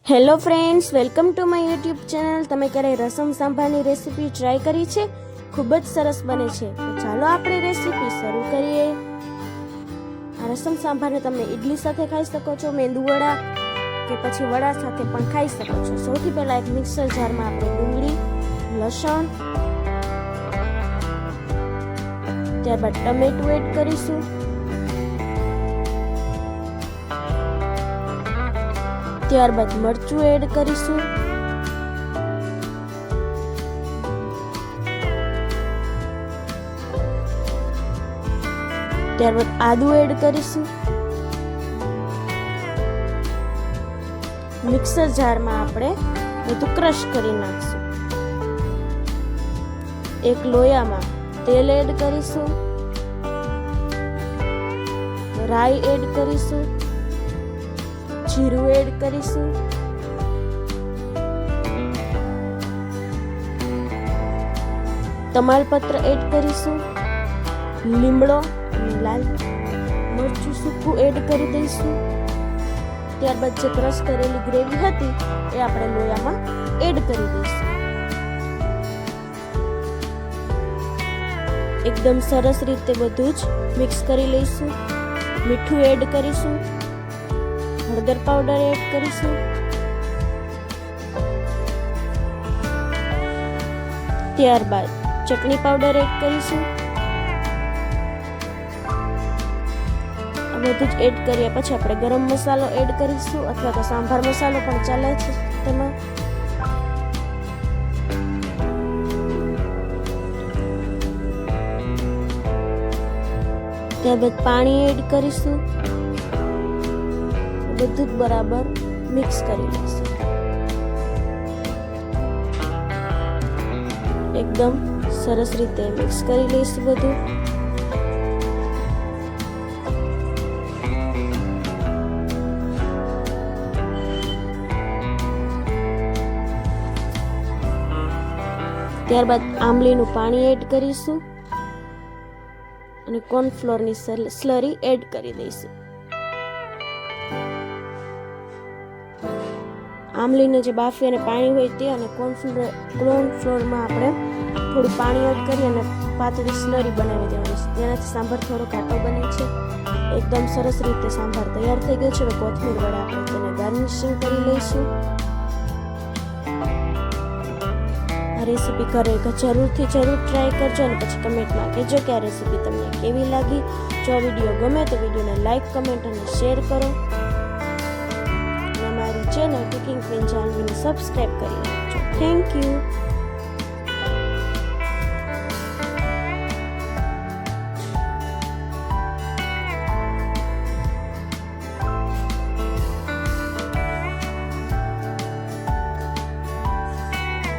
Hello friends, welcome to my YouTube channel. તમે ક્યારેય રસમ સાંભારની recipe try કરી છે? ખૂબ જ સરસ બને છે. તો ચાલો આપણે રેસીપી શરૂ કરીએ. આ રસમ સાંભારને તમે ઇડલી સાથે ખાઈ શકો છો, મેંદુ વડા કે પછી વડા સાથે પણ ખાઈ શકો છો. સૌથી પહેલા એક મિક્સર જારમાં આપણે ડુંગળી, લસણ, ત્યારબાદ ટમેટું એડ કરીશું. ત્યારબાદ મરચું એડ કરીશું. ત્યારબાદ આદુ એડ કરીશું. મિક્સર જારમાં આપણે બધું ક્રશ કરી નાખશું. એક લોયામાં તેલ એડ કરીશું. રાઈ એડ કરીશું. જીરું એડ કરીશું. તમાલપત્ર એડ કરીશું. લીમડો અને લાલ મરચું સૂકું એડ કરી દઈશું. ત્યારબાદ જે ક્રશ કરેલી ગ્રેવી હતી એ આપણે લોયામાં એડ કરી દઈશું. એકદમ સરસ રીતે બધું જ મિક્સ કરી લઈશું. મીઠું એડ કરીશું. હળદર પાવડર એડ કરીશું. ત્યારબાદ ચટણી પાવડર એડ કરીશું. બધું જ એડ કર્યા પછી આપણે ગરમ મસાલો એડ કરીશું, અથવા તો સાંભાર મસાલો પણ ચાલે છે તેમાં. ત્યારબાદ પાણી એડ કરીશું. બધું જ બરાબર મિક્સ કરી લઈશું. એકદમ સરસ રીતે મિક્સ કરી લઈશું બધું. ત્યારબાદ આંબલીનું પાણી એડ કરીશું અને કોર્નફ્લોરની સ્લરી એડ કરી દઈશું. આંબલીને જે બાફી અને પાણી હોય તે અને કોર્નફ્લોરમાં આપણે થોડું પાણી એડ કરી અને પાતળી સ્લરી બનાવી દેવાની છે. તેનાથી સાંભાર થોડો ઘાટો બને છે. એકદમ સરસ રીતે સાંભાર તૈયાર થઈ ગયો છે. હવે કોથમીર વડે આપણે તેને ગાર્નિશિંગ કરી લઈશું. આ રેસીપી ઘરે જરૂર ટ્રાય કરજો અને પછી કમેન્ટમાં કહેજો કે આ રેસીપી તમને કેવી લાગી. જો આ વિડીયો ગમે તો વિડીયોને લાઈક, કમેન્ટ અને શેર કરો. અને મારી ચેનલ કુકિંગ ક્વીન જાનવીને સબસ્ક્રાઈબ કરી નાખજો. Thank you.